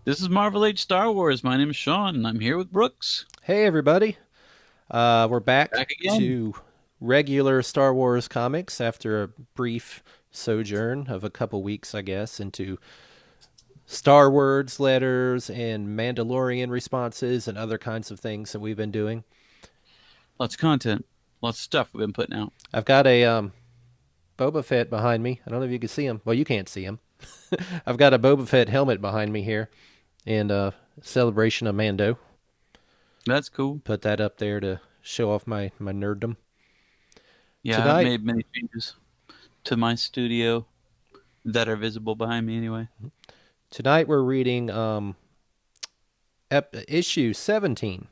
This is Marvel Age Star Wars. My name is Sean, and I'm here with Brooks. Hey, everybody. We're back Back again. to regular Star Wars comics after a brief sojourn of a couple weeks, I guess, into Star Wars letters and Mandalorian responses and other kinds of things that we've been doing. Lots of content. Lots of stuff we've been putting out. I've got a Boba Fett behind me. I don't know if you can see him. Well, you can't see him. I've got a Boba Fett helmet behind me here and a celebration of Mando. That's cool. Put that up there to show off my nerddom. Yeah, I've Tonight, made many changes to my studio that are visible behind me anyway. Tonight we're reading issue 17.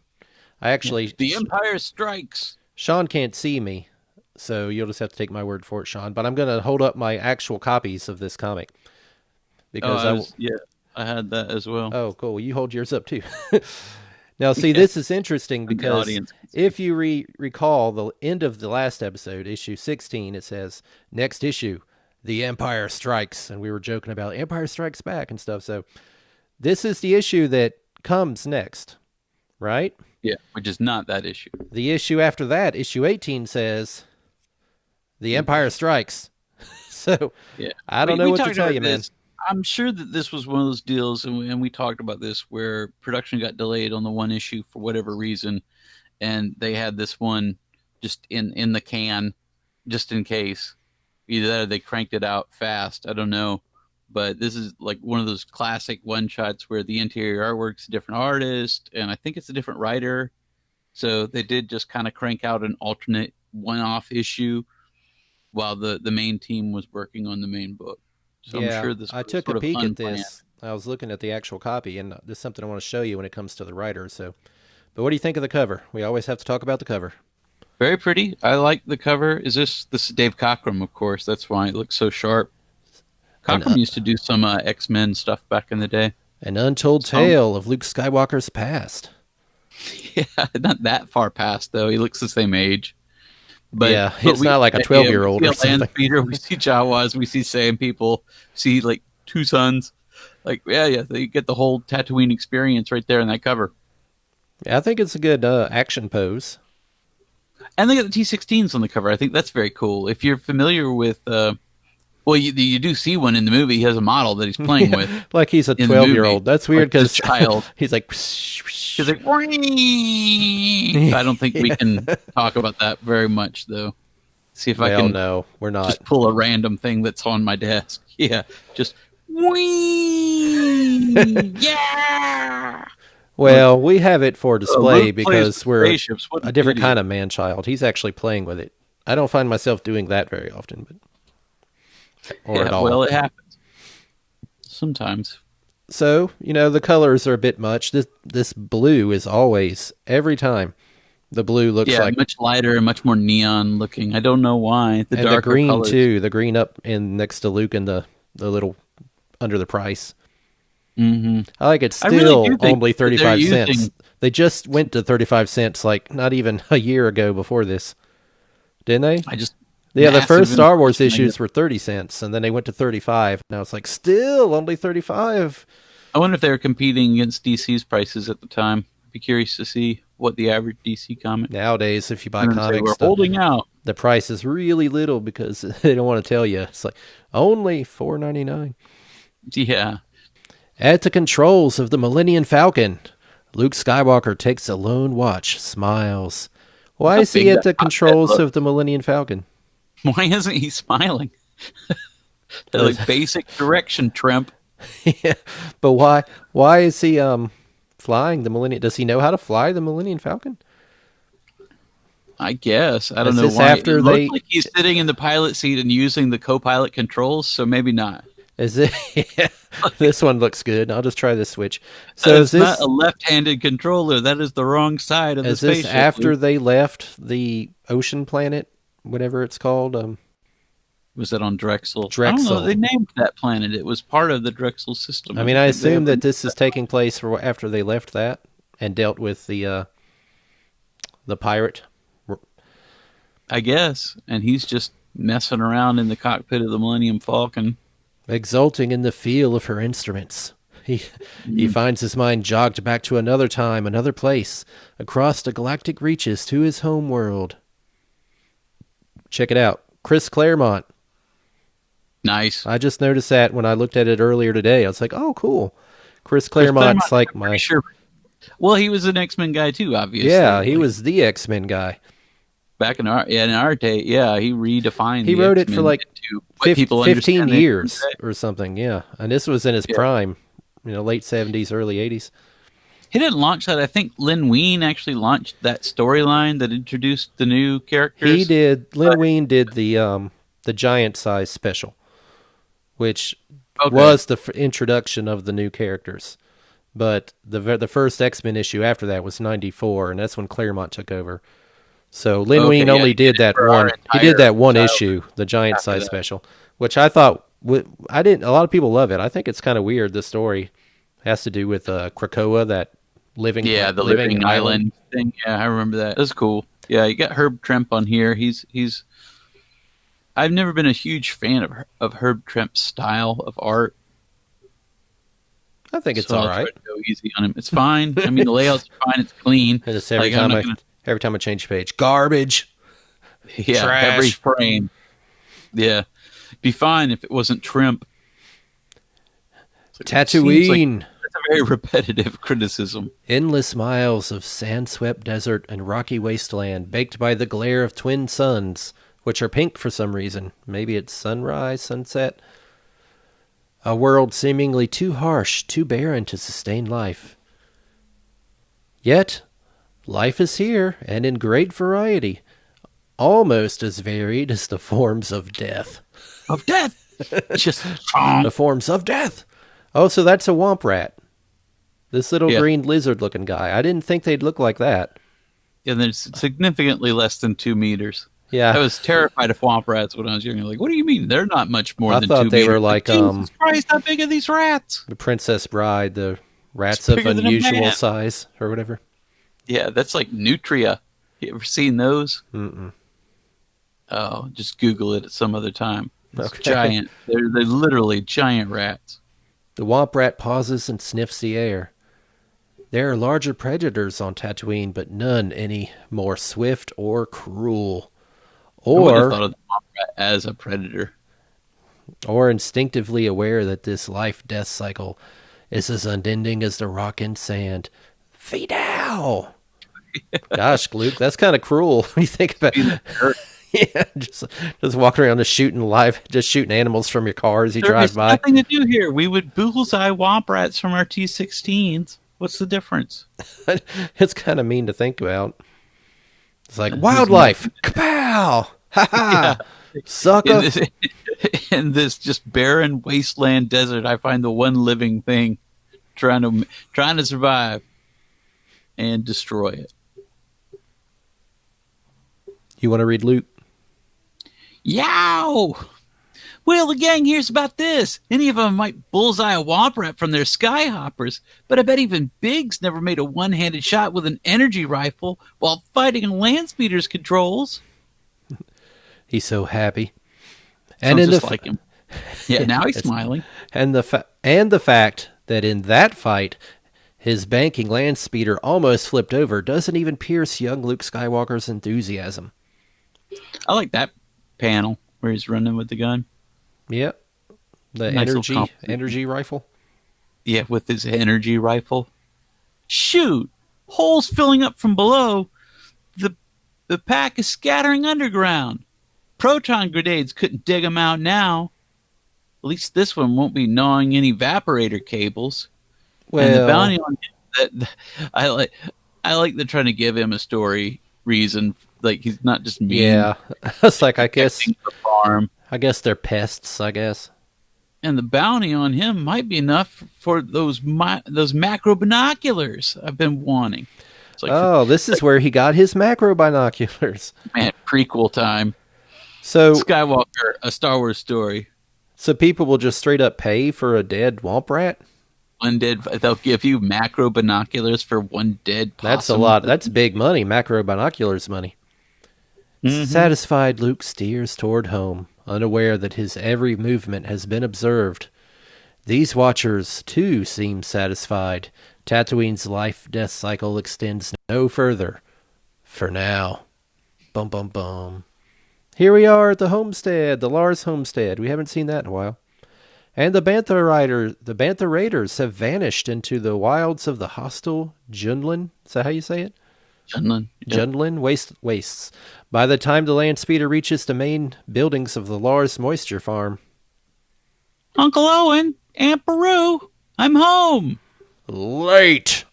I Yeah. actually, The Empire Strikes. Sean can't see me, so you'll just have to take my word for it, Sean. But I'm going to hold up my actual copies of this comic Oh, because I will. yeah, I had that as well. Oh, cool. You hold yours up too. Now, see, Yeah, this is interesting and the because audience can see. if you recall the end of the last episode, issue 16, it says, next issue, The Empire Strikes. And we were joking about Empire Strikes Back and stuff. So this is the issue that comes next, right? Yeah, which is not that issue. The issue after that, issue 18, says The The Empire Empire. Strikes. So Yeah, I don't we know we what to talked tell about you, man. this. I'm sure that this was one of those deals, and we talked about this where production got delayed on the one issue for whatever reason, and they had this one just in the can, just in case. Either that or they cranked it out fast. I don't know, but this is like one of those classic one shots where the interior artwork's a different artist, and I think it's a different writer. So they did just kind of crank out an alternate one-off issue while the main team was working on the main book. So I'm Yeah, sure this I was took a sort of peek at unplanned. this. I was looking at the actual copy, and this is something I want to show you when it comes to the writer. So, but what do you think of the cover? We always have to talk about the cover. Very pretty. I like the cover. This is Dave Cockrum, of course. That's why it looks so sharp. An Cockrum used to do some X-Men stuff back in the day. an untold So tale of Luke Skywalker's past. yeah, not that far past though. He looks the same age. But Yeah, but it's we not like a yeah, 12-year we old see or a land something. speeder, we see Jawas, we see Sand people, see like two suns. Like yeah, they get the whole Tatooine experience right there in that cover. Yeah, I think it's a good action pose. And they got the T16s on the cover. I think that's very cool. If you're familiar with, well, you do see one in the movie. He has a model that he's playing Yeah, with like he's a in the 12-year-old. movie, That's like weird he's a because child. he's like, He's like, "Whee!" I don't think we yeah. can talk about that very much, though. See if I Well, can no, we're not. just pull a random thing that's on my desk. Yeah, just wee, yeah. Like, Well, we have it for display Luke plays with because we're spaceships. What a an different idiot! kind of man child. He's actually playing with it. I don't find myself doing that very often, but or at Yeah, all. well, it happens sometimes. So, the colors are a bit much. This blue is always every time. The blue looks Yeah, like, much lighter and much more neon looking. I don't know why. The and the darker green colors. too. The green up and next to Luke and the little under the price. Hmm. I like it's I really still do think only that they're 35 cents. using. They just went to 35 cents like not even a year ago before this, didn't they? I just Yeah, the massive first Star Wars inflation, I guess. issues were 30 cents and then they went to 35. Now it's like still only 35. I wonder if they were competing against DC's prices at the time. Be curious to see what the average DC comic. Nowadays if you buy And then say comics we're holding out. the price is really little because they don't want to tell you. It's like only 4.99. Yeah, At the controls of the Millennium Falcon, Luke Skywalker takes a lone watch, smiles. look Why how is he big at that the cockpit controls looks. of the Millennium Falcon? Why isn't he smiling? That like basic direction trimp. Yeah, but why is he flying the Millennium? Does he know how to fly the Millennium Falcon? I guess I don't Is know this why. It after looks they? like he's sitting in the pilot seat and using the co-pilot controls, so maybe not. Is it? Yeah, this one looks good. I'll just try this switch. So It's not a left-handed controller. That is the wrong side of the is this spaceship, after Luke. they left the ocean planet, whatever it's called, Was that on Drexel? I don't know. Drexel? They named that planet. It was part of the Drexel system. I I mean, don't I think they assume ever. that this is taking place for after they left that and dealt with the pirate. I guess. And he's just messing around in the cockpit of the Millennium Falcon. Exulting in the feel of her instruments. He finds his mind jogged back to another time, another place, across the galactic reaches to his home world. Check it out. Chris Claremont. Nice. I just noticed that when I looked at it earlier today. I was like, oh, cool. Chris Chris Claremont's like I'm my... pretty sure. Well, he was an X-Men guy too, obviously. Yeah, he was the X-Men guy. Back in our day, yeah, he redefined He the wrote it X-Men for like into what people 15 understand years or something, yeah. And this was in his Yeah. prime, late 70s, early 80s. He didn't launch that. I think Lin Wein actually launched that storyline that introduced the new characters. He did. Lin Wein did the giant size special, which was the introduction of the new characters. But the first X-Men issue after that was 94, and that's when Claremont took over. So Lin Wein only did that one. He did that one issue, the giant size special, which I thought I didn't. A lot of people love it. I think it's kind of weird. The story has to do with Krakoa, that living the living island thing. Yeah, I remember that. That's cool. Yeah, you got Herb Trimp on here. He's. I've never been a huge fan of Herb Trimp's style of art. I think it's all right. Go easy on him. It's fine. I mean, the layout's fine. It's clean. And it's every time I change page, garbage. Yeah, trash. Every frame. Yeah, be fine if it wasn't Trimp. Tatooine. That's a very repetitive criticism. Endless miles of sand-swept desert and rocky wasteland, baked by the glare of twin suns, which are pink for some reason. Maybe it's sunrise, sunset. A world seemingly too harsh, too barren to sustain life. Yet, life is here, and in great variety, almost as varied as the forms of death. Of death! Just the forms of death! Oh, so that's a womp rat. This little green lizard-looking guy. I didn't think they'd look like that. Yeah, they're significantly less than 2 meters. Yeah. I was terrified of womp rats when I was younger. Like, what do you mean? They're not much more than 2 meters. I thought they were like, Jesus Christ, how big are these rats? The Princess Bride, the rats of unusual size, or whatever. Yeah, that's like nutria. You ever seen those? Mm-mm. Oh, just Google it at some other time. It's okay. Giant. They're literally giant rats. The womp rat pauses and sniffs the air. There are larger predators on Tatooine, but none any more swift or cruel. I would have thought of the womp rat as a predator. Or instinctively aware that this life-death cycle is as unending as the rock and sand. Fidel! Gosh, Luke, that's kind of cruel when you think about it. Yeah, just walking around just shooting animals from your car as you drive by. There's nothing to do here. We would bullseye womp rats from our T-16s. What's the difference? It's kind of mean to think about. It's like wildlife. Kapow! Ha ha! Sucker! In this just barren wasteland desert, I find the one living thing trying to survive and destroy it. You want to read Luke? Yow! Well, the gang hears about this. Any of them might bullseye a womp rat from their skyhoppers, but I bet even Biggs never made a one-handed shot with an energy rifle while fighting on land speeder's controls. He's so happy. And just like him. Yeah, now he's smiling. And the fact that in that fight, his banking land speeder almost flipped over doesn't even pierce young Luke Skywalker's enthusiasm. I like that panel where he's running with the gun. Yep. The nice energy rifle. Yeah, with his energy rifle. Shoot! Holes filling up from below. The pack is scattering underground. Proton grenades couldn't dig them out now. At least this one won't be gnawing any evaporator cables. Well, and the bounty on him, I like they're trying to give him a story reason. Like he's not just mean. Yeah, it's like I guess the farm. I guess they're pests. I guess. And the bounty on him might be enough for those macro binoculars I've been wanting. It's like, this is where he got his macro binoculars. Man, prequel time. So Skywalker, a Star Wars story. So people will just straight up pay for a dead womp rat? They'll give you macro binoculars for one dead possum. That's a lot. That's big money, macro binoculars money. Mm-hmm. Satisfied, Luke steers toward home, unaware that his every movement has been observed. These watchers, too, seem satisfied. Tatooine's life-death cycle extends no further. For now. Bum bum bum. Here we are at the homestead, the Lars homestead. We haven't seen that in a while. And the Bantha Raiders have vanished into the wilds of the hostile Junlin. Is that how you say it? Junlin. Yep. Junlin wastes. By the time the land speeder reaches the main buildings of the Lars moisture farm. Uncle Owen, Aunt Beru, I'm home. Late.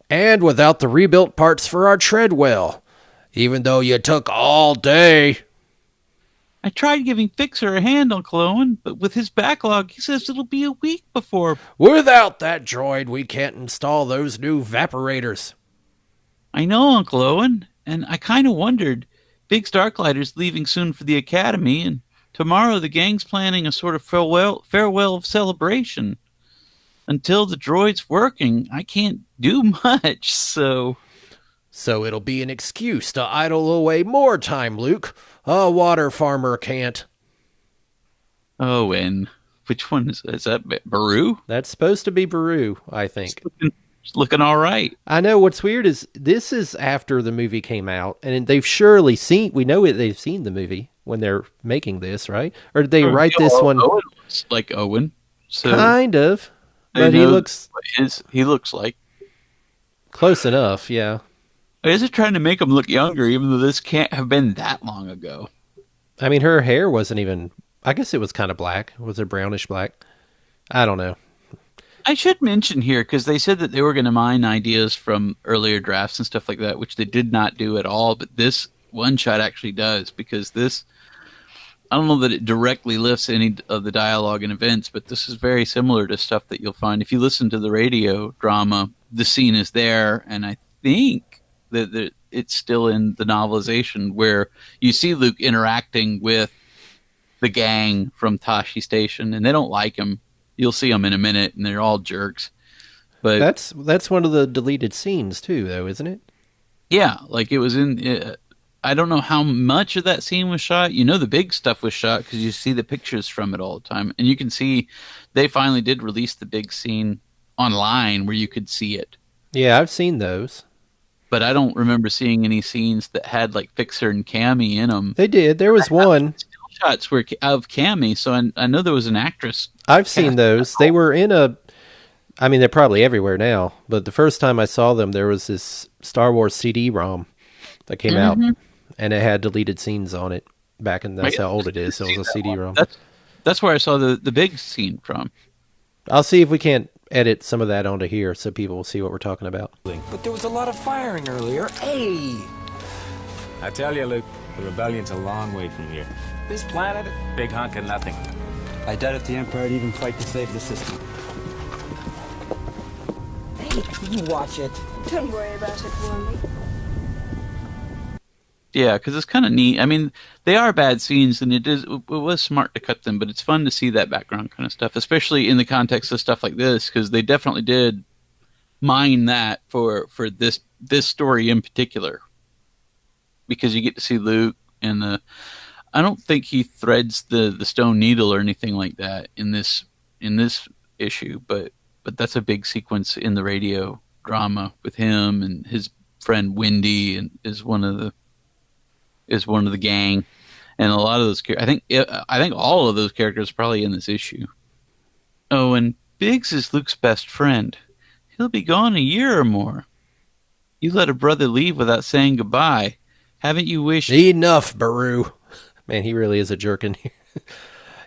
And without the rebuilt parts for our treadwell. Even though you took all day. I tried giving Fixer a hand, Uncle Owen, but with his backlog, he says it'll be a week before. Without that droid, we can't install those new vaporators. I know, Uncle Owen, and I kind of wondered. Big Starklighter's leaving soon for the Academy, and tomorrow the gang's planning a sort of farewell celebration. Until the droid's working, I can't do much, so... So it'll be an excuse to idle away more time, Luke. A water farmer can't. Oh, and which one is that? Beru? That's supposed to be Beru, I think. It's looking all right. I know what's weird is this is after the movie came out, and they've surely seen, we know they've seen the movie when they're making this, right? Or did they write this one? Owen looks like Owen. So kind of. But he looks like close enough, yeah. Is it trying to make him look younger, even though this can't have been that long ago? I mean, her hair wasn't even... I guess it was kind of black. Was it brownish black? I don't know. I should mention here, because they said that they were going to mine ideas from earlier drafts and stuff like that, which they did not do at all, but this one shot actually does, because this... I don't know that it directly lifts any of the dialogue and events, but this is very similar to stuff that you'll find. If you listen to the radio drama, the scene is there, and I think that it's still in the novelization where you see Luke interacting with the gang from Tashi Station, and they don't like him. You'll see them in a minute, and they're all jerks. But that's one of the deleted scenes too, though, isn't it? Yeah, like it was in. I don't know how much of that scene was shot. You know, the big stuff was shot because you see the pictures from it all the time, and you can see they finally did release the big scene online where you could see it. Yeah, I've seen those. But I don't remember seeing any scenes that had like Fixer and Camie in them. They did. There was one. Still shots were of Camie, so I know there was an actress. I've seen those. They were in a... I mean, they're probably everywhere now, but the first time I saw them, there was this Star Wars CD-ROM that came out, and it had deleted scenes on it back in... That's how old it is. So it was a CD-ROM. That's where I saw the big scene from. I'll see if we can't edit some of that onto here so people will see what we're talking about. But there was a lot of firing earlier. Hey! I tell you, Luke, the rebellion's a long way from here. This planet... Big hunk of nothing. I doubt if the Empire'd even fight to save the system. Hey, you watch it. Don't worry about it, Wormy. Yeah, because it's kind of neat. I mean, they are bad scenes, and it was smart to cut them, but it's fun to see that background kind of stuff, especially in the context of stuff like this, because they definitely did mine that for this story in particular, because you get to see Luke and I don't think he threads the stone needle or anything like that in this issue, but that's a big sequence in the radio drama with him and his friend Wendy, and is one of the gang, and a lot of those. I think all of those characters are probably in this issue. Oh, and Biggs is Luke's best friend. He'll be gone a year or more. You let a brother leave without saying goodbye. Haven't you wished? Enough, Beru. Man, he really is a jerk in here.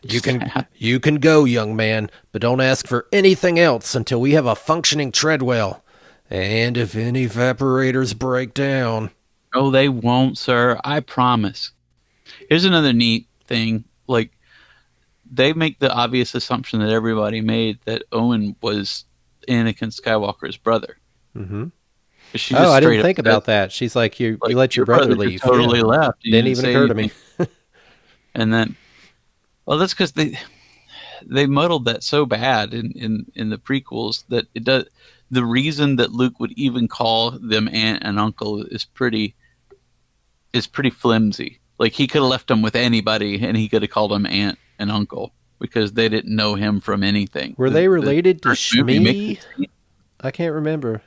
You can go, young man, but don't ask for anything else until we have a functioning treadwell. And if any evaporators break down... Oh, they won't, sir. I promise. Here's another neat thing. Like, they make the obvious assumption that everybody made that Owen was Anakin Skywalker's brother. Mm-hmm. I didn't think about that. She's like, you let your brother leave. Totally left. Didn't even occur to me. And then, well, that's because they muddled that so bad in the prequels that it does. The reason that Luke would even call them aunt and uncle is pretty flimsy. Like, he could have left them with anybody, and he could have called them aunt and uncle. because they didn't know him from anything. Were they related to first movie makes Shmi? it seem- I can't remember.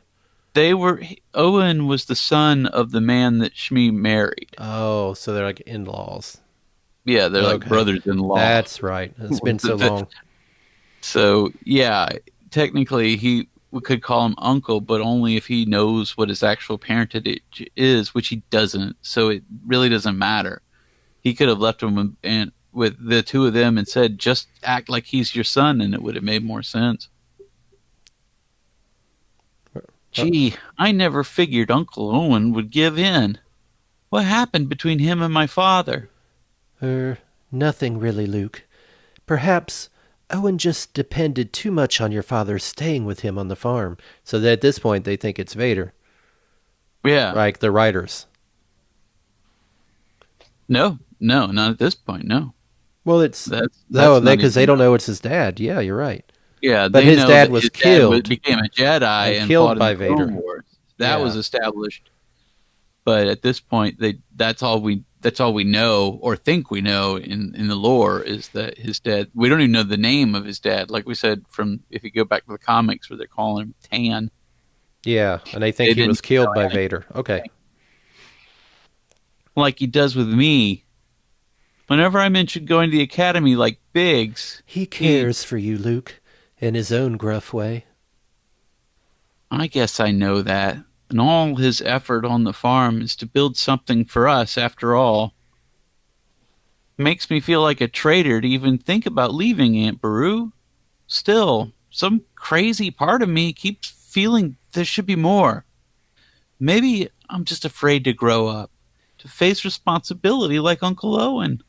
Owen was the son of the man that Shmi married. Oh, so they're like in-laws. Yeah, they're like Okay. brothers-in-law. That's right. It's been so long. So, yeah, technically we could call him uncle, but only if he knows what his actual parentage is, which he doesn't. So it really doesn't matter. He could have left him with the two of them and said, just act like he's your son, and it would have made more sense. Gee, I never figured Uncle Owen would give in. What happened between him and my father? Nothing really, Luke. Perhaps Owen just depended too much on your father staying with him on the farm, so that at this point they think it's Vader, Yeah. like the writers. No, not at this point, no. Well, it's That's because they don't know it's his dad. Yeah, you're right. Yeah, But they his know dad that was his dad killed became a Jedi and killed fought by in the Clone Vader. Wars. That Yeah. was established. But at this point, that's all we know or think we know in the lore is that his dad. We don't even know the name of his dad. Like we said, if you go back to the comics where they're calling him Tan. Yeah, and they think They he was didn't killed know by anything. Vader. Okay. Like he does with me. Whenever I mention going to the academy like Biggs, He cares for you, Luke, in his own gruff way. I guess I know that. And all his effort on the farm is to build something for us after all. Makes me feel like a traitor to even think about leaving Aunt Beru. Still, some crazy part of me keeps feeling there should be more. Maybe I'm just afraid to grow up, to face responsibility like Uncle Owen.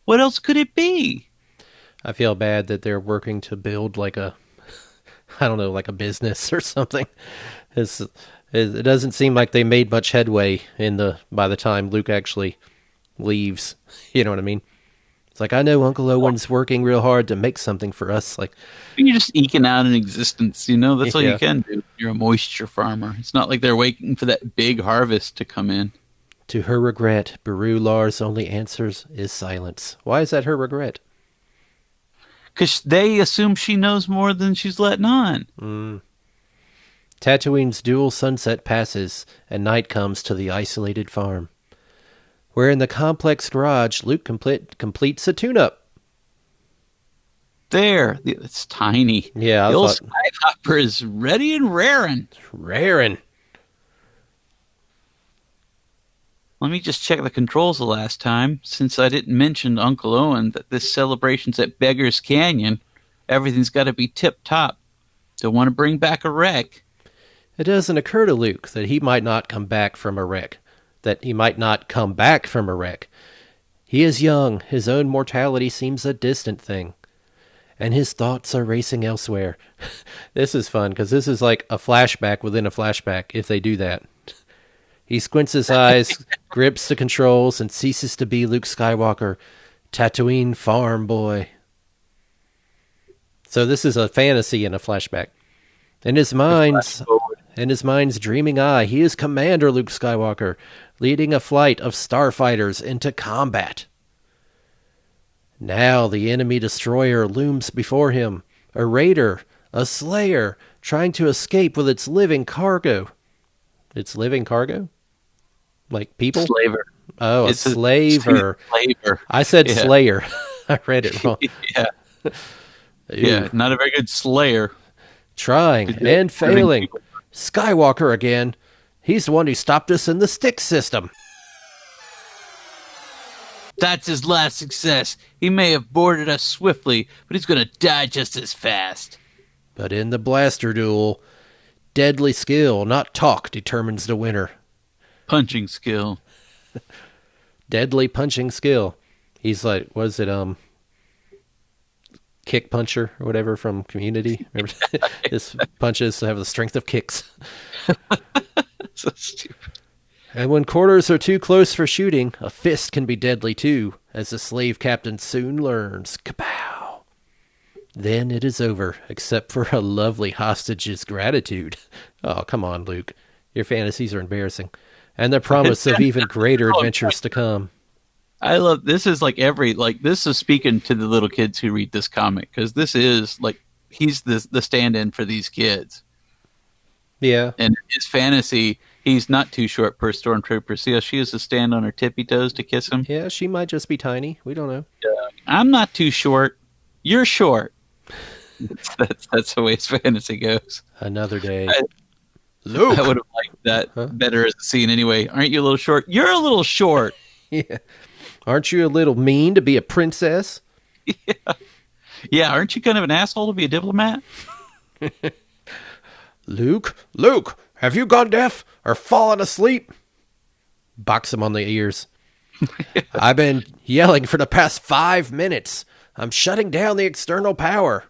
What else could it be? I feel bad that they're working to build like a, I don't know, like a business or something. It doesn't seem like they made much headway by the time Luke actually leaves. You know what I mean? It's like, I know Uncle Owen's working real hard to make something for us. Like, You're just eking out an existence, That's all Yeah. you can do. You're a moisture farmer. It's not like they're waiting for that big harvest to come in. to her regret, Beru Lar's only answers is silence. Why is that her regret? Because they assume she knows more than she's letting on. Tatooine's dual sunset passes, and night comes to the isolated farm. Where in the complex garage, Luke completes a tune-up. There. It's tiny. Yeah, I the old thought- skyhopper is ready and raring. Rarin'. Let me just check the controls the last time, since I didn't mention to Uncle Owen that this celebration's at Beggar's Canyon. Everything's got to be tip-top. Don't want to bring back a wreck. It doesn't occur to Luke that he might not come back from a wreck. He is young. His own mortality seems a distant thing. And his thoughts are racing elsewhere. This is fun, because this is like a flashback within a flashback, if they do that. He squints his eyes, grips the controls, and ceases to be Luke Skywalker, Tatooine farm boy. So this is a fantasy and a flashback. In his mind's dreaming eye, he is Commander Luke Skywalker, leading a flight of starfighters into combat. Now the enemy destroyer looms before him, a raider, a slayer, trying to escape with its living cargo. Its living cargo? Like people? Slaver. Oh, It's a slaver. Slaver. I said Yeah. slayer. I read it wrong. Yeah. Yeah, not a very good slayer. Trying and failing. Skywalker again. He's the one who stopped us in the stick system. That's his last success. He may have boarded us swiftly, but he's going to die just as fast. But in the blaster duel, deadly skill, not talk, determines the winner. Punching skill. Deadly punching skill. He's like, was it kick puncher or whatever from Community? Remember? His punches have the strength of kicks. So stupid. And when quarters are too close for shooting, a fist can be deadly too, as the slave captain soon learns. Kapow! Then it is over, except for a lovely hostage's gratitude. Oh, come on, Luke. Your fantasies are embarrassing. And the promise of even greater adventures to come. I love this. Is like this is speaking to the little kids who read this comic, because this is like he's the stand-in for these kids. Yeah. And his fantasy, he's not too short per stormtrooper. See how she has to stand on her tippy toes to kiss him? Yeah, she might just be tiny. We don't know. I'm not too short. You're short. That's the way his fantasy goes. Another day. Luke! I would have liked that better as a scene anyway. Aren't you a little short? You're a little short. Yeah. Aren't you a little mean to be a princess? Yeah, aren't you kind of an asshole to be a diplomat? Luke, have you gone deaf or fallen asleep? Box him on the ears. I've been yelling for the past 5 minutes. I'm shutting down the external power.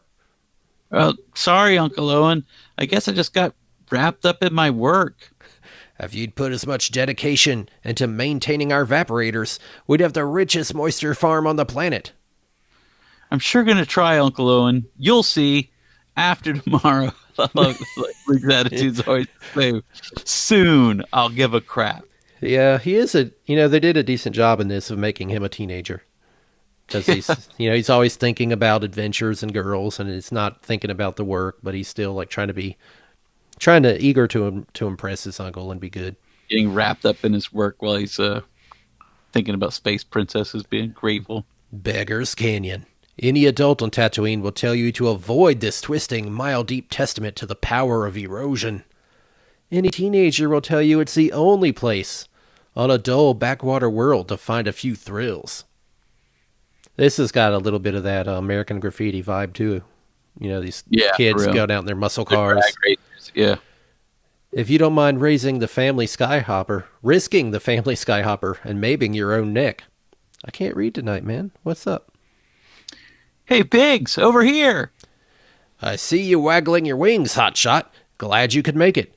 Well, sorry, Uncle Owen. I guess I just got wrapped up in my work. If you'd put as much dedication into maintaining our evaporators, we'd have the richest moisture farm on the planet. I'm sure going to try, Uncle Owen. You'll see after tomorrow. I love Luke's attitude's always the same. Soon, I'll give a crap. Yeah, he is they did a decent job in this of making him a teenager. Because he's always thinking about adventures and girls, and it's not thinking about the work, but he's still like eager to impress his uncle and be good. Getting wrapped up in his work while he's thinking about space princesses, being grateful. Beggar's Canyon. Any adult on Tatooine will tell you to avoid this twisting, mile-deep testament to the power of erosion. Any teenager will tell you it's the only place on a dull backwater world to find a few thrills. This has got a little bit of that American Graffiti vibe, too. These kids go down in their muscle cars. Yeah. If you don't mind risking the family skyhopper, and maiming your own neck. I can't read tonight, man. What's up? Hey, pigs, over here. I see you waggling your wings, hotshot. Glad you could make it.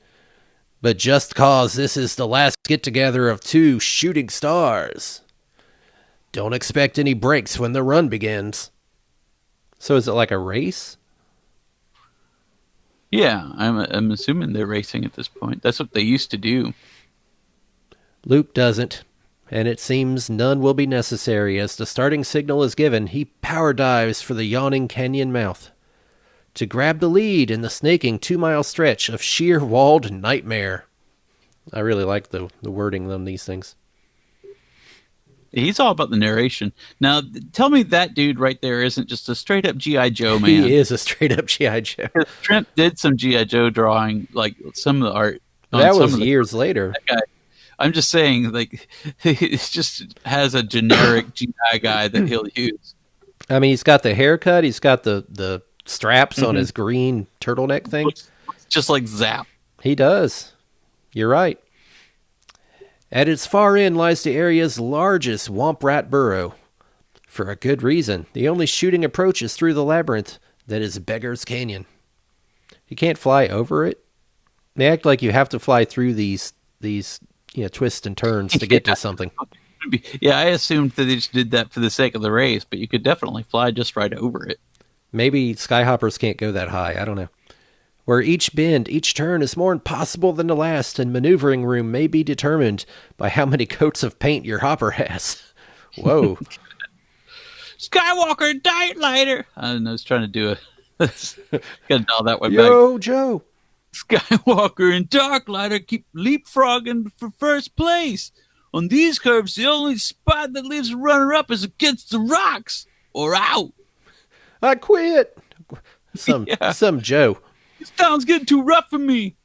But just cause this is the last get-together of 2 shooting stars. Don't expect any breaks when the run begins. So is it like a race? Yeah, I'm assuming they're racing at this point. That's what they used to do. Luke doesn't, and it seems none will be necessary. As the starting signal is given, he power dives for the yawning canyon mouth to grab the lead in the snaking 2-mile stretch of sheer walled nightmare. I really like the wording on these things. He's all about the narration. Now, tell me that dude right there isn't just a straight-up G.I. Joe man. He is a straight-up G.I. Joe. Trent did some G.I. Joe drawing, like some of the art. That was years later. That guy, I'm just saying, like, he just has a generic G.I. guy that he'll use. I mean, he's got the haircut. He's got the straps on his green turtleneck thing. Looks just like Zap. He does. You're right. At its far end lies the area's largest womp rat burrow. For a good reason. The only shooting approach is through the labyrinth that is Beggar's Canyon. You can't fly over it. They act like you have to fly through these twists and turns to get to something. Yeah, I assumed that they just did that for the sake of the race, but you could definitely fly just right over it. Maybe skyhoppers can't go that high. I don't know. Where each bend, each turn is more impossible than the last, and maneuvering room may be determined by how many coats of paint your hopper has. Whoa. Skywalker Diet Lighter! I was trying to do gotta dial that one back. Yo, Joe! Skywalker and Darklighter keep leapfrogging for first place. On these curves, the only spot that leaves a runner-up is against the rocks, or out. I quit! Some Joe. This town's getting too rough for me.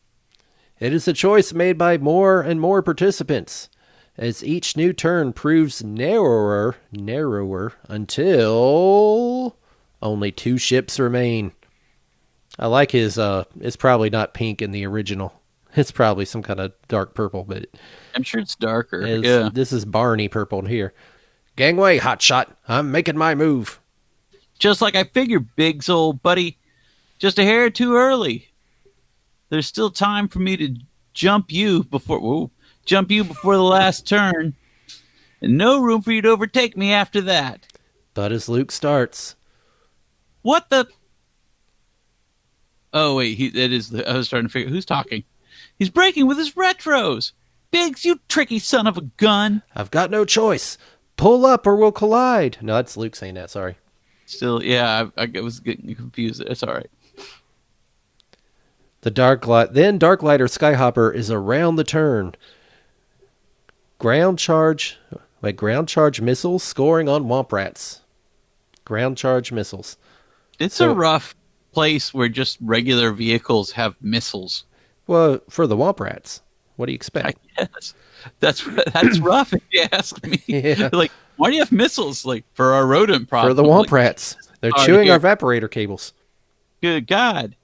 It is a choice made by more and more participants, as each new turn proves narrower, until only 2 ships remain. I like his, it's probably not pink in the original. It's probably some kind of dark purple, but I'm sure it's darker. Yeah. This is Barney purple here. Gangway, hotshot. I'm making my move. Just like I figured, Biggs, old buddy. Just a hair too early. There's still time for me to jump you before the last turn. And no room for you to overtake me after that. But as Luke starts. What the? Oh, wait. I was starting to figure. Who's talking? He's breaking with his retros. Biggs, you tricky son of a gun. I've got no choice Pull up or we'll collide. No, that's Luke saying that. Sorry. Still, yeah, I was getting confused. It's all right. The Darklighter Skyhopper is around the turn. Ground charge missiles scoring on Womp Rats. Ground charge missiles. It's a rough place where just regular vehicles have missiles. Well, for the Womp Rats, what do you expect? I guess that's rough if you ask me. Yeah. Like, why do you have missiles? Like, for our rodent problem. For the Womp Rats. They're chewing our evaporator cables. Good God.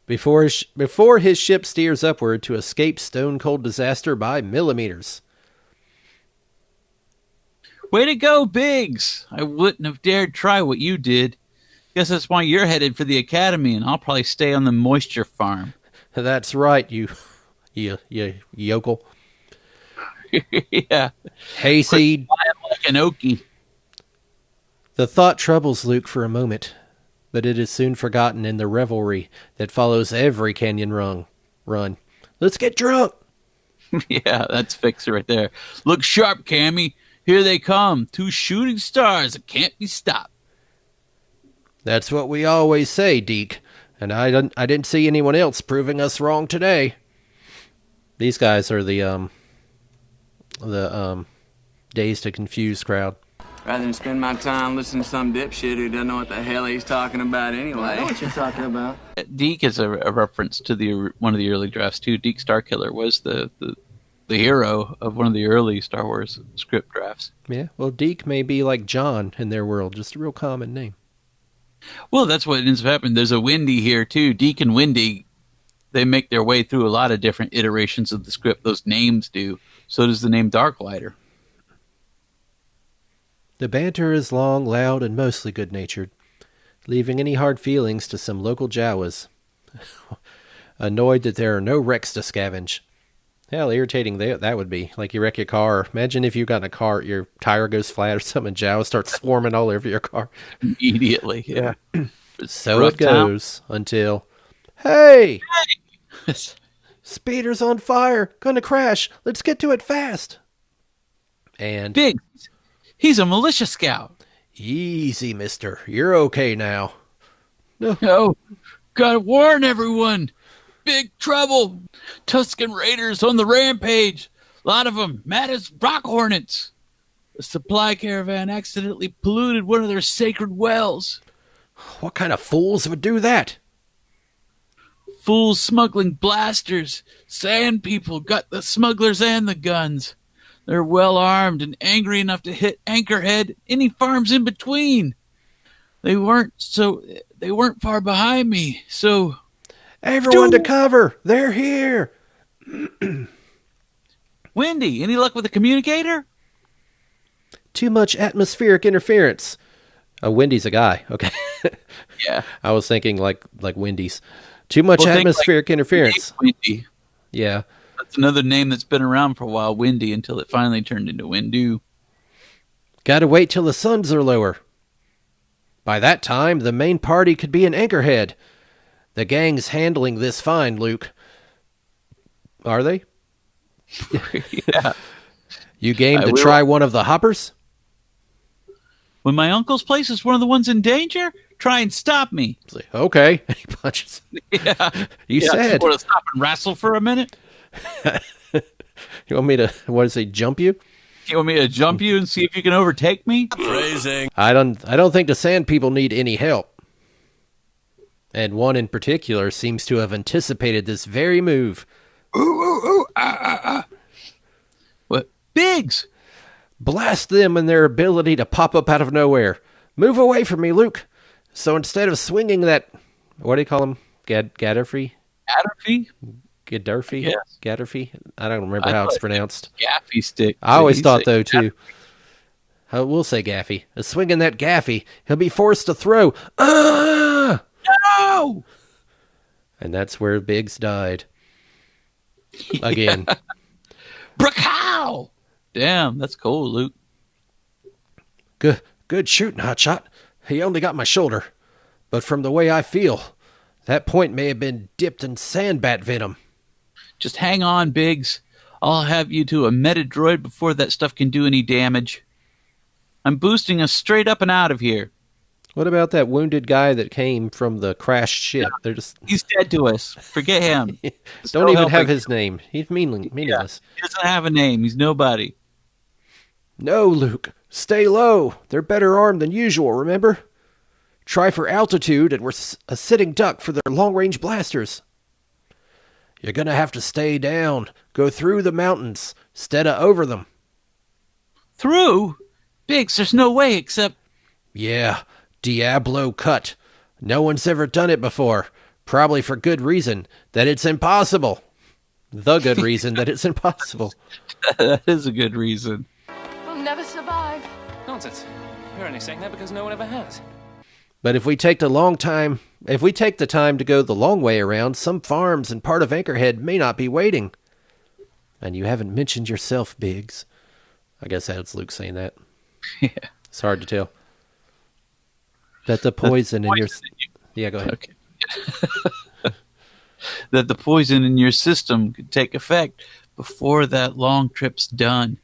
Before his ship steers upward to escape stone-cold disaster by millimeters. Way to go, Biggs. I wouldn't have dared try what you did. Guess that's why you're headed for the academy, and I'll probably stay on the moisture farm. That's right, you yokel. Yeah. Hayseed. Like an Okie. The thought troubles Luke for a moment, but it is soon forgotten in the revelry that follows every canyon run. Let's get drunk. Yeah, that's Fixer right there. Look sharp, Camie. Here they come. 2 shooting stars that can't be stopped. That's what we always say, Deak. And I didn't see anyone else proving us wrong today. These guys are the Dazed to Confused crowd. Rather than spend my time listening to some dipshit who doesn't know what the hell he's talking about anyway. I know what you're talking about. Deak is a reference to one of the early drafts too. Deak Starkiller was the hero of one of the early Star Wars script drafts. Yeah, well, Deak may be like John in their world, just a real common name. Well, that's what ends up happening. There's a Wendy here too. Deak and Wendy, they make their way through a lot of different iterations of the script. Those names do. So does the name Darklighter. The banter is long, loud, and mostly good-natured, leaving any hard feelings to some local Jawas. Annoyed that there are no wrecks to scavenge. Hell, irritating that would be. Like you wreck your car. Imagine if you got in a car, your tire goes flat or something, and Jawas start swarming all over your car. Immediately, yeah. So it goes until, hey! Speeder's on fire! Gonna crash! Let's get to it fast! And Big, he's a militia scout. Easy, mister. You're okay now. No, gotta warn everyone. Big trouble. Tusken Raiders on the rampage. A lot of them, mad as rock hornets. The supply caravan accidentally polluted one of their sacred wells. What kind of fools would do that? Fools smuggling blasters. Sand people got the smugglers and the guns. They're well armed and angry enough to hit Anchorhead, any farms in between. They weren't far behind me, so... Everyone to cover! They're here! Wendy, any luck with the communicator? Too much atmospheric interference. Wendy's a guy, okay. Yeah. I was thinking like Wendy's. Too much atmospheric interference. Wendy. Yeah. That's another name that's been around for a while, Wendy, until it finally turned into Windu. Gotta wait till the suns are lower. By that time, the main party could be in Anchorhead. The gang's handling this fine, Luke. Are they? Yeah. You game to try one of the hoppers? When my uncle's place is one of the ones in danger, try and stop me. Okay. He punches. Yeah. You said. Want to stop and wrestle for a minute? You want me to, jump you? You want me to jump you and see if you can overtake me? Phrasing. I don't think the sand people need any help. And one in particular seems to have anticipated this very move. What? Biggs! Blast them and their ability to pop up out of nowhere. Move away from me, Luke. So instead of swinging that, what do you call him? Gaddafi? Gaddafi? Yes. Gaddafi? I don't remember how it's pronounced. Gaffy stick. I always thought, though, too. We'll say Gaffy. Swinging that Gaffy, he'll be forced to throw. Ah! No! And that's where Biggs died. Again. Bracow! Damn, that's cool, Luke. Good shooting, Hotshot. He only got my shoulder. But from the way I feel, that point may have been dipped in sandbat venom. Just hang on, Biggs. I'll have you to a metadroid before that stuff can do any damage. I'm boosting us straight up and out of here. What about that wounded guy that came from the crashed ship? They're just He's dead to us. Forget him. don't No even have helping. his name. He's meaningless. He doesn't have a name. He's nobody. No, Luke. Stay low. They're better armed than usual, remember? Try for altitude, and we're a sitting duck for their long-range blasters. You're gonna have to stay down. Go through the mountains, instead of over them. Through? Biggs, there's no way except... Yeah, Diablo Cut. No one's ever done it before. Probably for good reason, that it's impossible. The good reason that it's impossible. That is a good reason. We'll never survive. Nonsense. You're only saying that because no one ever has. But if we take the time to go the long way around, some farms and part of Anchorhead may not be waiting. And you haven't mentioned yourself, Biggs. I guess that's Luke saying that. Yeah. It's hard to tell. That the poison in your... Yeah, go ahead. Okay. That the poison in your system could take effect before that long trip's done.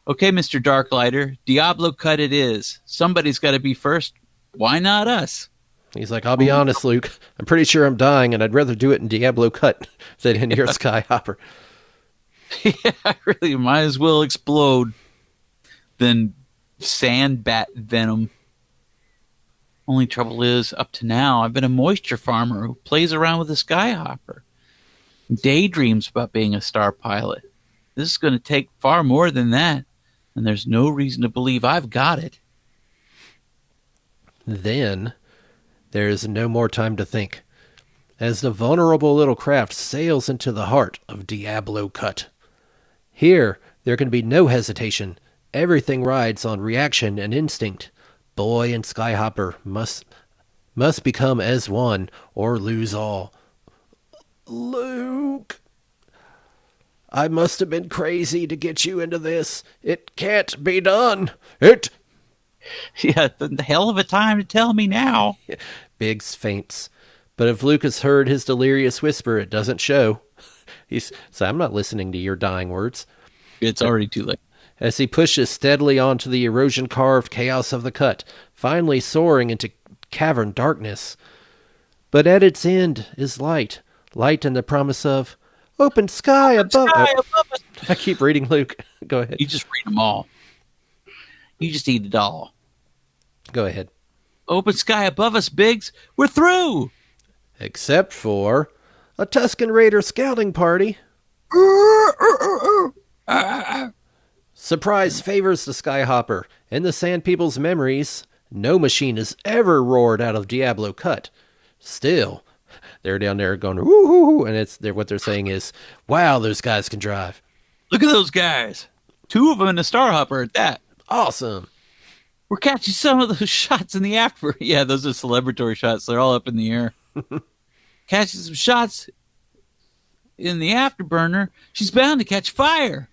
Okay, Mr. Darklighter, Diablo Cut it is. Somebody's got to be first. Why not us? He's like, I'll be honest, Luke. I'm pretty sure I'm dying, and I'd rather do it in Diablo Cut than in your Skyhopper. Yeah, I really might as well explode than sand bat venom. Only trouble is, up to now, I've been a moisture farmer who plays around with a skyhopper. Daydreams about being a star pilot. This is going to take far more than that, and there's no reason to believe I've got it. Then, there is no more time to think, as the vulnerable little craft sails into the heart of Diablo Cut. Here, there can be no hesitation. Everything rides on reaction and instinct. Boy and Skyhopper must become as one or lose all. Luke, I must have been crazy to get you into this. It can't be done. Yeah, the hell of a time to tell me now. Biggs faints. But if Luke has heard his delirious whisper, it doesn't show. So I'm not listening to your dying words. It's already too late. As he pushes steadily onto the erosion-carved chaos of the cut, finally soaring into cavern darkness. But at its end is light. Light and the promise of open sky above us. I keep reading, Luke. Go ahead. You just read them all. You just eat it all. Go ahead. Open sky above us, Biggs. We're through. Except for a Tusken Raider scouting party. Surprise favors the Skyhopper. In the Sand People's memories, no machine has ever roared out of Diablo Cut. Still, they're down there going, woo-hoo-hoo, and what they're saying is, wow, those guys can drive. Look at those guys. 2 of them in a Starhopper at that. Awesome. We're catching some of those shots in the after. Yeah, those are celebratory shots. They're all up in the air. Catching some shots in the afterburner. She's bound to catch fire.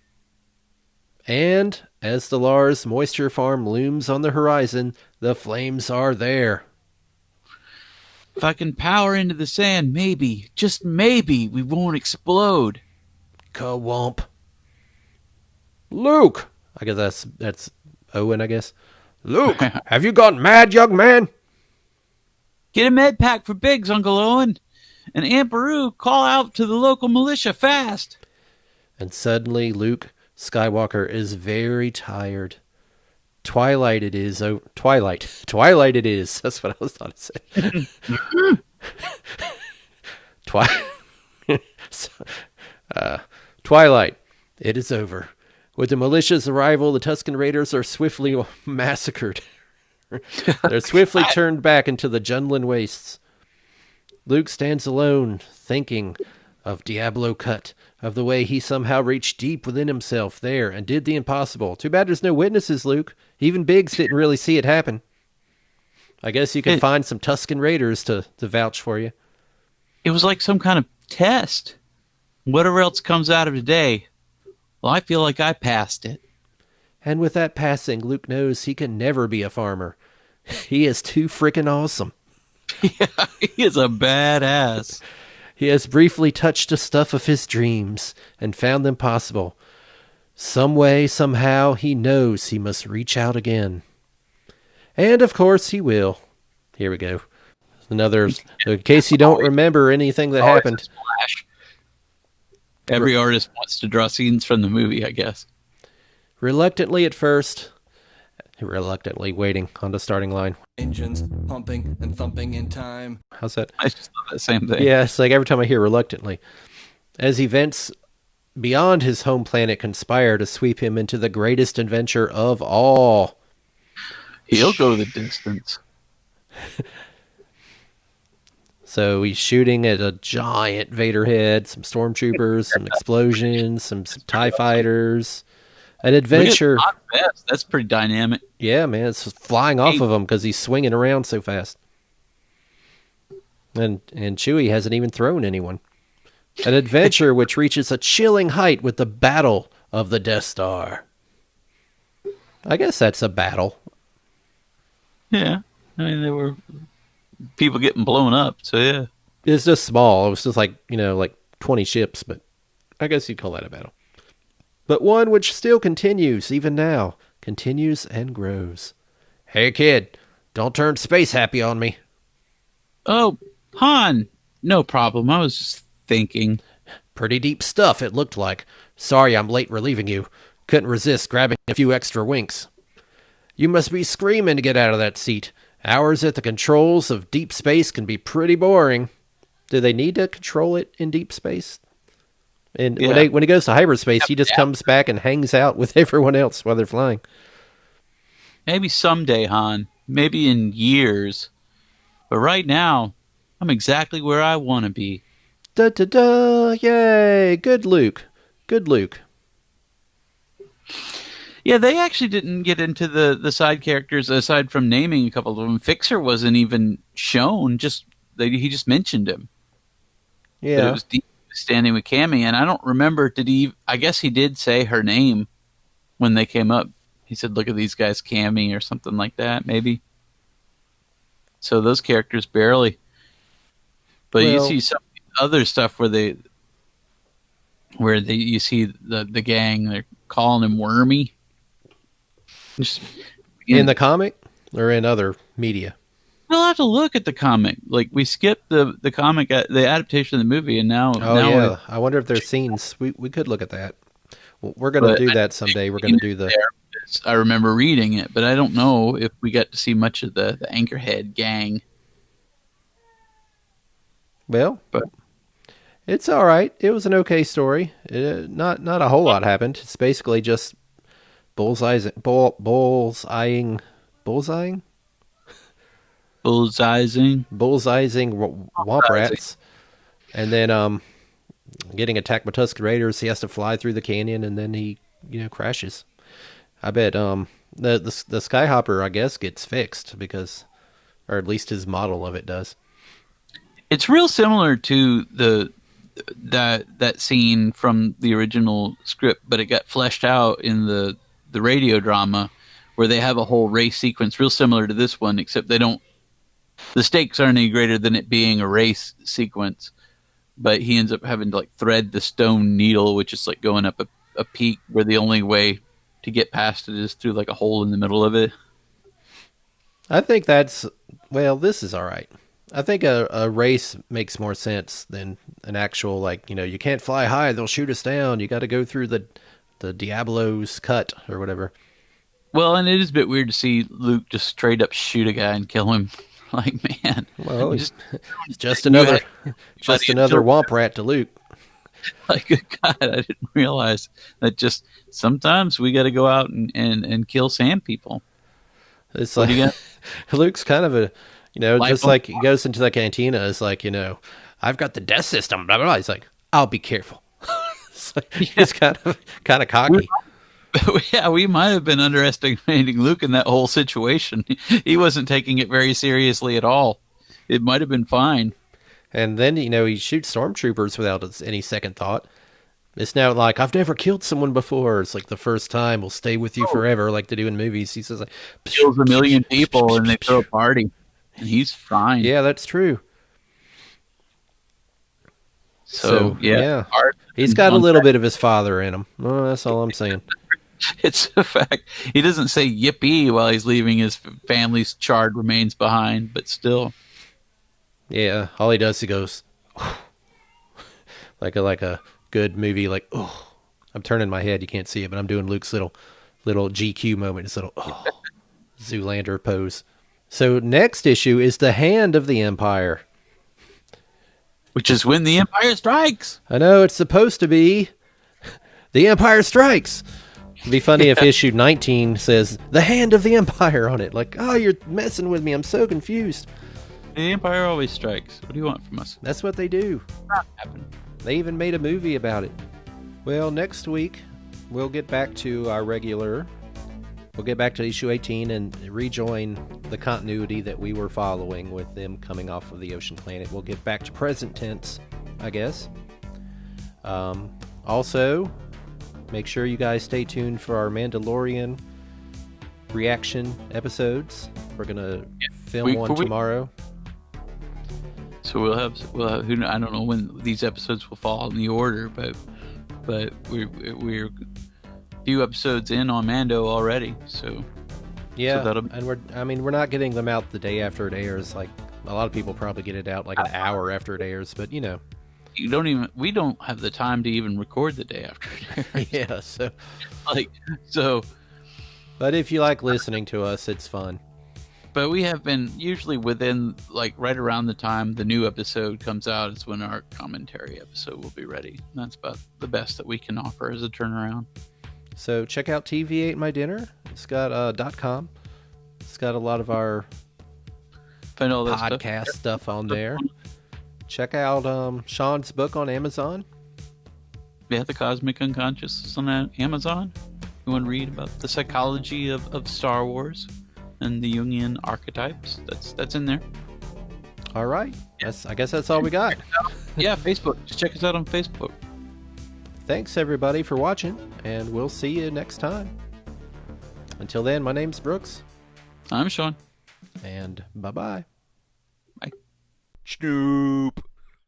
And as the Lars moisture farm looms on the horizon, the flames are there. If I can power into the sand, maybe, just maybe, we won't explode. Ka-womp. Luke! I guess that's Owen, I guess. Luke, have you gone mad, young man? Get a med pack for Biggs, Uncle Owen. And Aunt Beru, call out to the local militia fast. And suddenly Luke Skywalker is very tired. Twilight it is. Oh, Twilight it is. That's what I was thought to say. Twilight. It is over. With the militia's arrival, the Tusken Raiders are swiftly massacred. They're swiftly turned back into the Junlin wastes. Luke stands alone, thinking of Diablo Cut, of the way he somehow reached deep within himself there and did the impossible. Too bad there's no witnesses, Luke. Even Biggs didn't really see it happen. I guess you can find some Tusken Raiders to vouch for you. It was like some kind of test. Whatever else comes out of today, well, I feel like I passed it. And with that passing, Luke knows he can never be a farmer. He is too freaking awesome. Yeah, he is a badass. He has briefly touched the stuff of his dreams and found them possible. Some way, somehow, he knows he must reach out again. And of course he will. Here we go. Another, in case you don't remember anything that happened. Splash. Every artist wants to draw scenes from the movie, I guess. Reluctantly at first, reluctantly waiting on the starting line. Engines pumping and thumping in time. How's that? I just thought the same thing. Yeah, it's like every time I hear reluctantly. As events beyond his home planet conspire to sweep him into the greatest adventure of all. He'll go the distance. So he's shooting at a giant Vader head, some stormtroopers, some explosions, some TIE fighters. An adventure. That's pretty dynamic. Yeah, man, it's flying off of him because he's swinging around so fast. And Chewie hasn't even thrown anyone. An adventure which reaches a chilling height with the Battle of the Death Star. I guess that's a battle. Yeah. I mean, there were people getting blown up, so yeah. It's just small. It was just like 20 ships, but I guess you'd call that a battle. But one which still continues, even now. Continues and grows. Hey, kid, don't turn space happy on me. Oh, Han, no problem. I was just thinking. Pretty deep stuff, it looked like. Sorry I'm late relieving you. Couldn't resist grabbing a few extra winks. You must be screaming to get out of that seat. Hours at the controls of deep space can be pretty boring. Do they need to control it in deep space? And when he goes to hyperspace, he just comes back and hangs out with everyone else while they're flying. Maybe someday, Han. Maybe in years. But right now, I'm exactly where I want to be. Da-da-da! Yay! Good Luke. Good Luke. Yeah, they actually didn't get into the side characters aside from naming a couple of them. Fixer wasn't even shown. He just mentioned him. Yeah. But it was Deak standing with Camie, and I don't remember, I guess he did say her name when they came up. He said, look at these guys, Camie, or something like that, maybe. So those characters barely. But you see some other stuff where you see the gang, they're calling him Wormy. In the comic or in other media? We'll have to look at the comic. Like, we skipped the comic, the adaptation of the movie, and now... yeah. I wonder if there's scenes. We could look at that. We're going to do that someday. We're going to do the... I remember reading it, but I don't know if we got to see much of the Anchorhead gang. Well, but it's all right. It was an okay story. Not a whole lot happened. It's basically just bullseying womp rats, and then getting attacked by Tusken Raiders. He has to fly through the canyon, and then he crashes. I bet the skyhopper, I guess, gets fixed because, or at least his model of it does. It's real similar to that scene from the original script, but it got fleshed out in the radio drama where they have a whole race sequence real similar to this one, except the stakes aren't any greater than it being a race sequence, but he ends up having to thread the stone needle, which is like going up a peak where the only way to get past it is through a hole in the middle of it. I think this is all right. I think a race makes more sense than an actual, you can't fly high, they'll shoot us down. You got to go through the Diablo's cut or whatever. Well, and it is a bit weird to see Luke just straight up shoot a guy and kill him. Man. Well, it's just another womp rat to Luke. Good God, I didn't realize that just sometimes we got to go out and kill sand people. It's like Luke's kind of a... just like he goes into the cantina, it's like, I've got the death system, blah, blah, blah. He's like, I'll be careful. He's kind of cocky. Yeah, we might have been underestimating Luke in that whole situation. He wasn't taking it very seriously at all. It might have been fine. And then, he shoots stormtroopers without any second thought. It's now like, I've never killed someone before. It's like the first time will stay with you forever, like they do in movies. He says, kills a million people and they throw a party. And he's fine. Yeah, that's true. So yeah. art He's got a little bit of his father in him. Oh, that's all I'm saying. It's a fact. He doesn't say yippee while he's leaving his family's charred remains behind, but still. Yeah, all he does, he goes, like a good movie, like, oh. I'm turning my head, you can't see it, but I'm doing Luke's little GQ moment, his little, Zoolander pose. So next issue is The Hand of the Empire. Which is when the Empire strikes. I know, it's supposed to be The Empire Strikes. It'd be funny if issue 19 says The Hand of the Empire on it. Like, oh, you're messing with me. I'm so confused. The Empire always strikes. What do you want from us? That's what they do. Not happen. They even made a movie about it. Well, next week, we'll get back to our regular. We'll get back to issue 18 and rejoin the continuity that we were following with them coming off of the ocean planet. We'll get back to present tense, I guess. Also, make sure you guys stay tuned for our Mandalorian reaction episodes. We're going to film one tomorrow. So we'll have I don't know when these episodes will fall in the order, but we're a few episodes in on Mando already, so yeah. So and we're not getting them out the day after it airs. Like a lot of people probably get it out like an hour after it airs, but we don't have the time to even record the day after it airs. Yeah, so. But if you like listening to us, it's fun. But we have been usually within, like, right around the time the new episode comes out is when our commentary episode will be ready. And that's about the best that we can offer as a turnaround. So check out TV Ate My Dinner. It's got .com. It's got a lot of our podcast stuff on there. Check out Sean's book on Amazon. Yeah, The Cosmic Unconscious is on Amazon. You want to read about the psychology of Star Wars and the Jungian archetypes? That's in there. All right. I guess that's all we got. Yeah, Facebook. Just check us out on Facebook. Thanks, everybody, for watching, and we'll see you next time. Until then, my name's Brooks. I'm Sean. And bye-bye. Bye. Snoop.